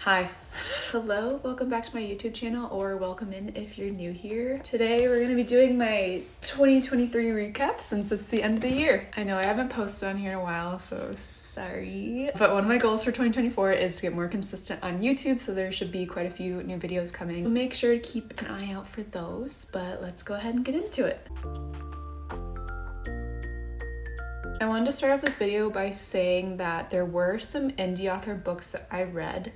Hi. Hello, welcome back to my YouTube channel, or welcome in if you're new here. Today we're going to be doing my 2023 recap since it's the end of the year. I know I haven't posted on here in a while, so sorry. But one of my goals for 2024 is to get more consistent on YouTube, so there should be quite a few new videos coming. So make sure to keep an eye out for those, but let's go ahead and get into it. I wanted to start off this video by saying that there were some indie author books that I read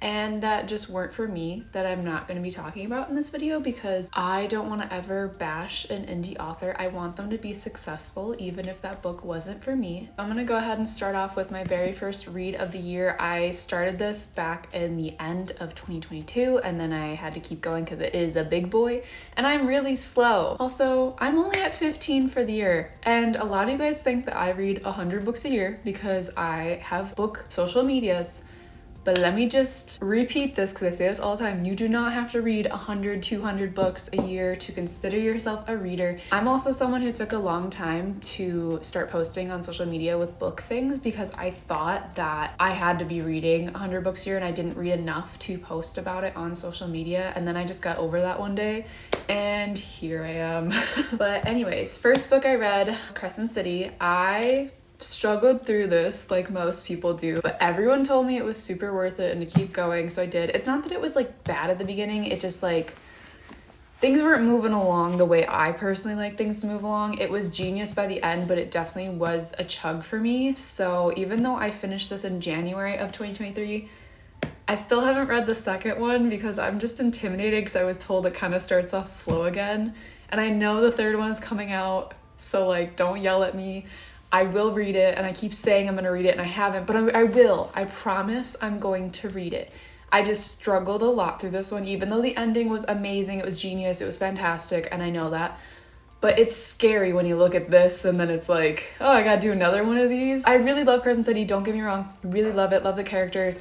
and that just weren't for me, that I'm not going to be talking about in this video because I don't want to ever bash an indie author. I want them to be successful even if that book wasn't for me. I'm going to go ahead and start off with my very first read of the year. I started this back in the end of 2022 and then I had to keep going because it is a big boy and I'm really slow. Also, I'm only at 15 for the year, and a lot of you guys think that I read 100 books a year because I have book social medias. But let me just repeat this because I say this all the time. You do not have to read 100, 200 books a year to consider yourself a reader. I'm also someone who took a long time to start posting on social media with book things because I thought that I had to be reading 100 books a year and I didn't read enough to post about it on social media. And then I just got over that one day and here I am. But anyways, first book I read was Crescent City. I struggled through this like most people do, but everyone told me it was super worth it and to keep going, so I did. It's not that it was like bad at the beginning, it just like things weren't moving along the way I personally like things to move along. It was genius by the end, but it definitely was a chug for me. So even though I finished this in January of 2023, I still haven't read the second one because I'm just intimidated because I was told it kind of starts off slow again, and I know the third one is coming out, so like don't yell at me. I will read it, and I keep saying I'm gonna read it and I haven't, but I will. I promise I'm going to read it. I just struggled a lot through this one, even though the ending was amazing, it was genius, it was fantastic, and I know that. But it's scary when you look at this and then it's like, oh, I gotta do another one of these. I really love Crescent City, don't get me wrong. Really love it, love the characters.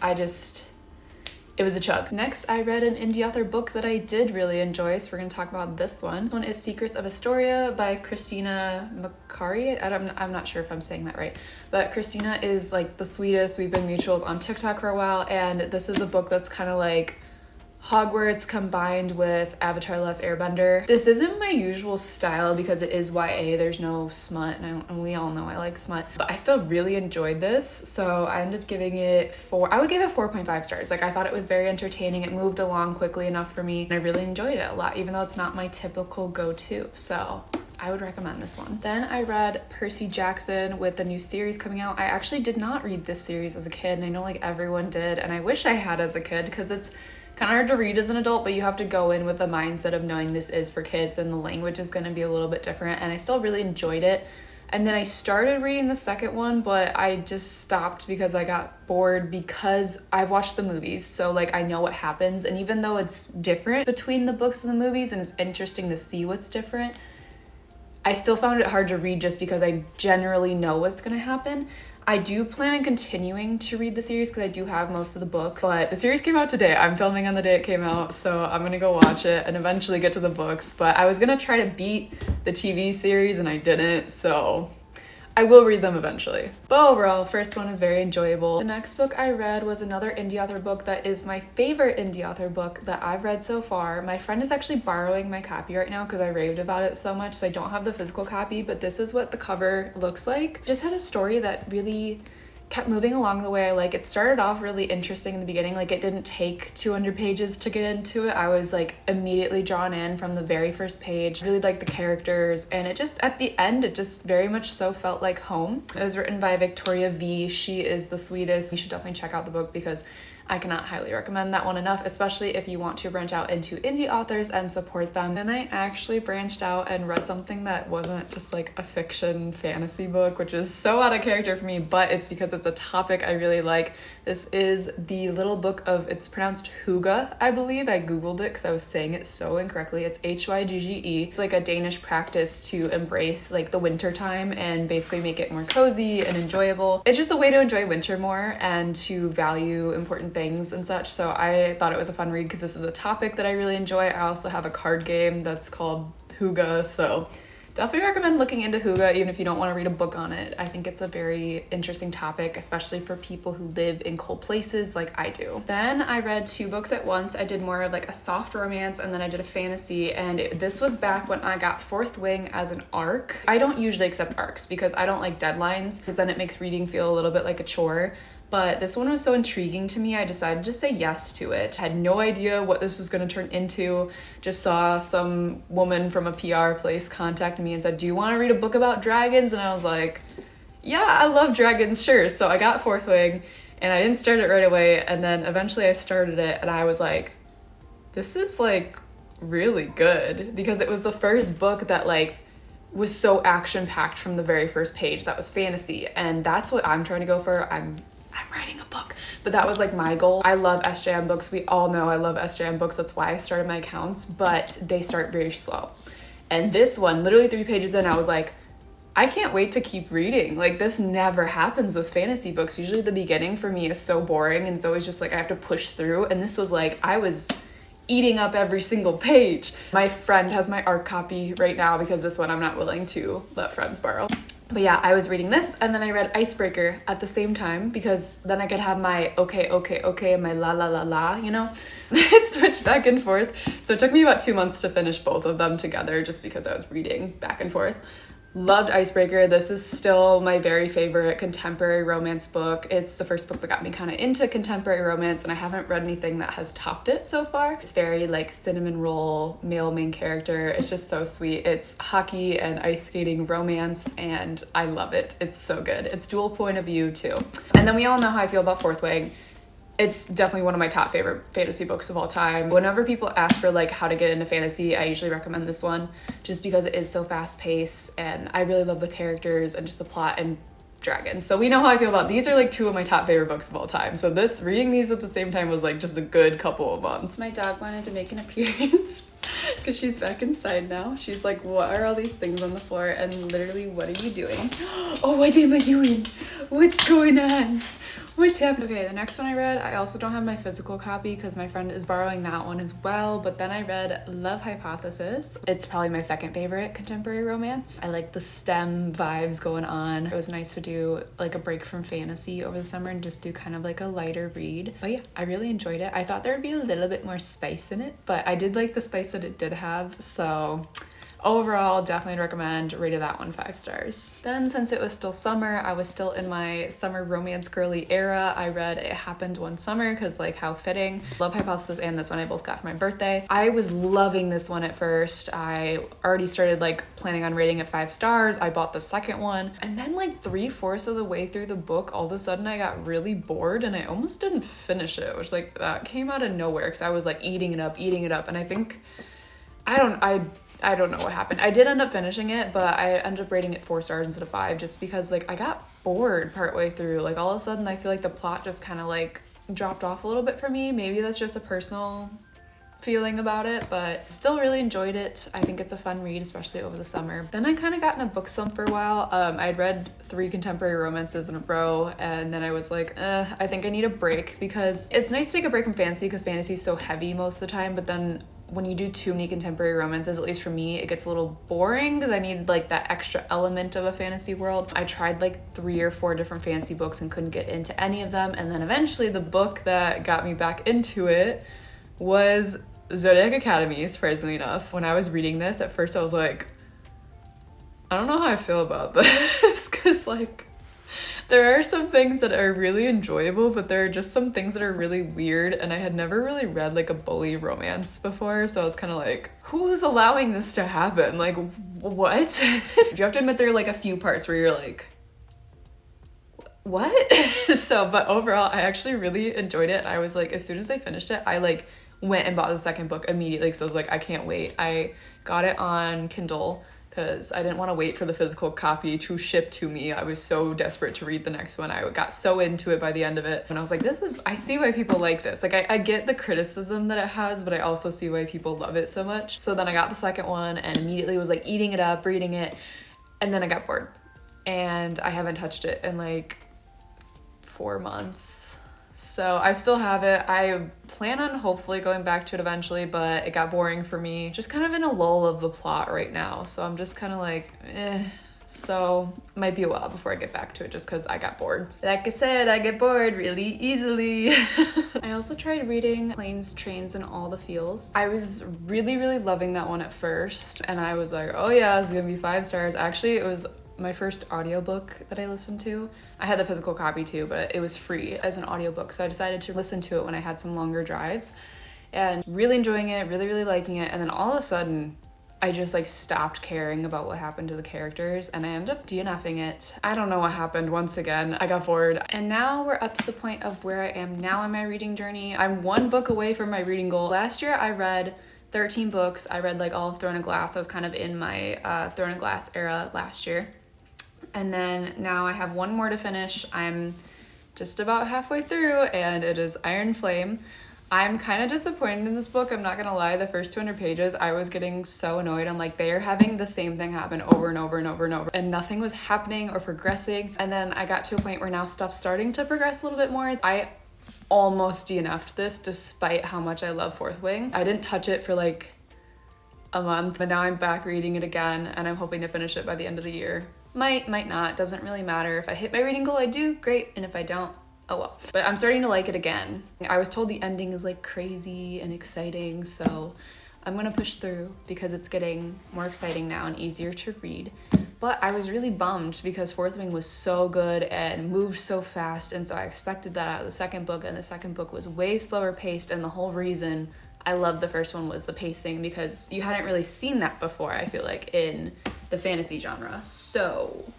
It was a chug. Next, I read an indie author book that I did really enjoy, so we're gonna talk about this one. This one is Secrets of Isoria by Christina Macari. I'm not sure if I'm saying that right, but Christina is like the sweetest. We've been mutuals on TikTok for a while, and this is a book that's kind of like Hogwarts combined with Avatar: The Last Airbender. This isn't my usual style because it is YA, there's no smut, and we all know I like smut, but I still really enjoyed this, so I ended up giving it I would give it 4.5 stars. Like, I thought it was very entertaining, it moved along quickly enough for me, and I really enjoyed it a lot, even though it's not my typical go-to, so I would recommend this one. Then I read Percy Jackson with the new series coming out. I actually did not read this series as a kid, and I know like everyone did, and I wish I had as a kid because it's kind of hard to read as an adult, but you have to go in with the mindset of knowing this is for kids and the language is going to be a little bit different, and I still really enjoyed it. And then I started reading the second one, but I just stopped because I got bored because I've watched the movies, so like I know what happens, and even though it's different between the books and the movies and it's interesting to see what's different, I still found it hard to read just because I generally know what's going to happen. I do plan on continuing to read the series because I do have most of the book, but the series came out today. I'm filming on the day it came out, so I'm gonna go watch it and eventually get to the books, but I was gonna try to beat the TV series and I didn't, so I will read them eventually. But overall, first one is very enjoyable. The next book I read was another indie author book that is my favorite indie author book that I've read so far. My friend is actually borrowing my copy right now because I raved about it so much, so I don't have the physical copy, but this is what the cover looks like. It just had a story that really kept moving along the way I like. It started off really interesting in the beginning, like it didn't take 200 pages to get into it. I was like immediately drawn in from the very first page. Really liked the characters, and it just at the end it just very much so felt like home. It was written by Victoria V. She is the sweetest. You should definitely check out the book because I cannot highly recommend that one enough, especially if you want to branch out into indie authors and support them. Then I actually branched out and read something that wasn't just like a fiction fantasy book, which is so out of character for me, but it's because it's a topic I really like. This is the little book of, it's pronounced Hygge, I believe. I googled it because I was saying it so incorrectly. It's Hygge. It's like a Danish practice to embrace like the winter time and basically make it more cozy and enjoyable. It's just a way to enjoy winter more and to value important things and such, so I thought it was a fun read because this is a topic that I really enjoy. I also have a card game that's called Hygge, so definitely recommend looking into Hygge even if you don't want to read a book on it. I think it's a very interesting topic, especially for people who live in cold places like I do. Then I read 2 books at once. I did more of like a soft romance and then I did a fantasy, and this was back when I got Fourth Wing as an arc. I don't usually accept arcs because I don't like deadlines, because then it makes reading feel a little bit like a chore. But this one was so intriguing to me, I decided to say yes to it. I had no idea what this was going to turn into. Just saw some woman from a PR place contact me and said, do you want to read a book about dragons? And I was like, yeah, I love dragons, sure. So I got Fourth Wing and I didn't start it right away. And then eventually I started it and I was like, this is like really good, because it was the first book that like was so action-packed from the very first page. That was fantasy, and that's what I'm trying to go for. I'm writing a book, but that was like my goal. I love SJM books. We all know I love SJM books. That's why I started my accounts, but they start very slow. And this one, literally 3 pages in, I was like, I can't wait to keep reading. Like, this never happens with fantasy books. Usually the beginning for me is so boring and it's always just like I have to push through. And this was like, I was eating up every single page. My friend has my art copy right now because this one I'm not willing to let friends borrow. But yeah, I was reading this and then I read Icebreaker at the same time, because then I could have my okay, and my la la la la, you know? It switched back and forth. So it took me about 2 months to finish both of them together just because I was reading back and forth. Loved Icebreaker. This is still my very favorite contemporary romance book. It's the first book that got me kind of into contemporary romance, and I haven't read anything that has topped it so far. It's very like cinnamon roll male main character. It's just so sweet. It's hockey and ice skating romance, and I love it. It's so good. It's dual point of view too. And then we all know how I feel about Fourth Wing. It's definitely one of my top favorite fantasy books of all time. Whenever people ask for like how to get into fantasy, I usually recommend this one just because it is so fast paced and I really love the characters and just the plot and dragons. So we know how I feel about these. Are like 2 of my top favorite books of all time. So reading these at the same time was like just a good couple of months. My dog wanted to make an appearance because she's back inside now. She's like, what are all these things on the floor? And literally, what are you doing? Oh, what am I doing? What's going on? What's happening? Okay, the next one I read, I also don't have my physical copy because my friend is borrowing that one as well, but then I read Love Hypothesis. It's probably my second favorite contemporary romance. I like the STEM vibes going on. It was nice to do like a break from fantasy over the summer and just do kind of like a lighter read. But yeah, I really enjoyed it. I thought there would be a little bit more spice in it, but I did like the spice that it did have, so overall, definitely recommend. Rated that one 5 stars. Then, since it was still summer, I was still in my summer romance girly era. I read It Happened One Summer because like how fitting. Love Hypothesis and this one I both got for my birthday. I was loving this one at first. I already started like planning on rating it 5 stars. I bought the second one, and then like 3/4 of the way through the book, all of a sudden I got really bored and I almost didn't finish it, which like that came out of nowhere because I was like eating it up, and I think I don't know what happened. I did end up finishing it, but I ended up rating it 4 stars instead of 5 just because like I got bored partway through. Like all of a sudden I feel like the plot just kind of like dropped off a little bit for me. Maybe that's just a personal feeling about it, but still really enjoyed it. I think it's a fun read, especially over the summer. Then I kind of got in a book slump for a while. I'd read 3 contemporary romances in a row, and then I was like, I think I need a break, because it's nice to take a break from fantasy because fantasy is so heavy most of the time, but then when you do too many contemporary romances, at least for me, it gets a little boring because I need like that extra element of a fantasy world. I tried like 3 or 4 different fantasy books and couldn't get into any of them, and then eventually the book that got me back into it was Zodiac Academy, surprisingly enough. When I was reading this, at first I was like, I don't know how I feel about this, because like there are some things that are really enjoyable, but there are just some things that are really weird, and I had never really read like a bully romance before, so I was kind of like, who's allowing this to happen? Like, what? You have to admit there are like a few parts where you're like, what? But overall, I actually really enjoyed it. I was like, as soon as I finished it, I like went and bought the second book immediately, because I was like, I can't wait. I got it on Kindle because I didn't want to wait for the physical copy to ship to me. I was so desperate to read the next one. I got so into it by the end of it, and I was like, I see why people like this. Like, I get the criticism that it has, but I also see why people love it so much. So then I got the second one and immediately was like eating it up, reading it, and then I got bored, and I haven't touched it in like 4 months. So I still have it. I plan on hopefully going back to it eventually, but it got boring for me. Just kind of in a lull of the plot right now. So I'm just kind of like, eh. So it might be a while before I get back to it just because I got bored. Like I said, I get bored really easily. I also tried reading Planes, Trains, and All the Feels. I was really, really loving that one at first. And I was like, oh yeah, it's gonna be 5 stars. Actually, it was my first audiobook that I listened to. I had the physical copy too, but it was free as an audiobook. So I decided to listen to it when I had some longer drives and really enjoying it, really, really liking it. And then all of a sudden, I just like stopped caring about what happened to the characters and I ended up DNFing it. I don't know what happened once again. I got bored. And now we're up to the point of where I am now in my reading journey. I'm 1 book away from my reading goal. Last year I read 13 books. I read like all of Throne of Glass. I was kind of in my Throne of Glass era last year. And then now I have 1 more to finish. I'm just about halfway through and it is Iron Flame. I'm kind of disappointed in this book. I'm not gonna lie, the first 200 pages, I was getting so annoyed. I'm like, they are having the same thing happen over and over and over and over. And nothing was happening or progressing. And then I got to a point where now stuff's starting to progress a little bit more. I almost DNF'd this despite how much I love Fourth Wing. I didn't touch it for like a month, but now I'm back reading it again and I'm hoping to finish it by the end of the year. Might not, doesn't really matter. If I hit my reading goal, I do, great. And if I don't, oh well. But I'm starting to like it again. I was told the ending is like crazy and exciting, so I'm gonna push through because it's getting more exciting now and easier to read. But I was really bummed because Fourth Wing was so good and moved so fast, and so I expected that out of the second book, and the second book was way slower paced, and the whole reason I loved the first one was the pacing because you hadn't really seen that before, I feel like, in the fantasy genre. So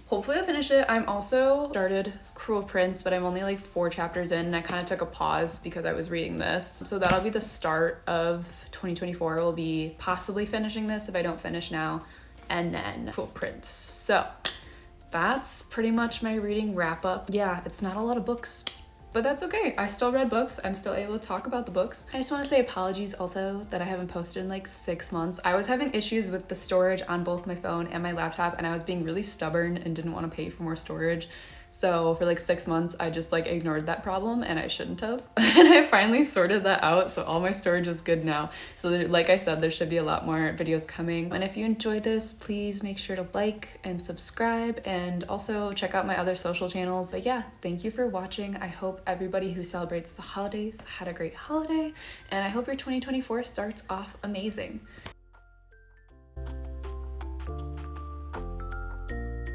hopefully I'll finish it. I'm also started Cruel Prince, but I'm only like 4 chapters in and I kind of took a pause because I was reading this. So that'll be the start of 2024. We'll be possibly finishing this if I don't finish now, and then Cruel Prince. So that's pretty much my reading wrap up. Yeah, it's not a lot of books, but that's okay. I still read books. I'm still able to talk about the books. I just want to say apologies also that I haven't posted in like 6 months. I was having issues with the storage on both my phone and my laptop, and I was being really stubborn and didn't want to pay for more storage. So for like 6 months, I just like ignored that problem, and I shouldn't have. And I finally sorted that out, so all my storage is good now. So there, like I said, there should be a lot more videos coming. And if you enjoyed this, please make sure to like and subscribe, and also check out my other social channels. But yeah, thank you for watching. I hope everybody who celebrates the holidays had a great holiday, and I hope your 2024 starts off amazing.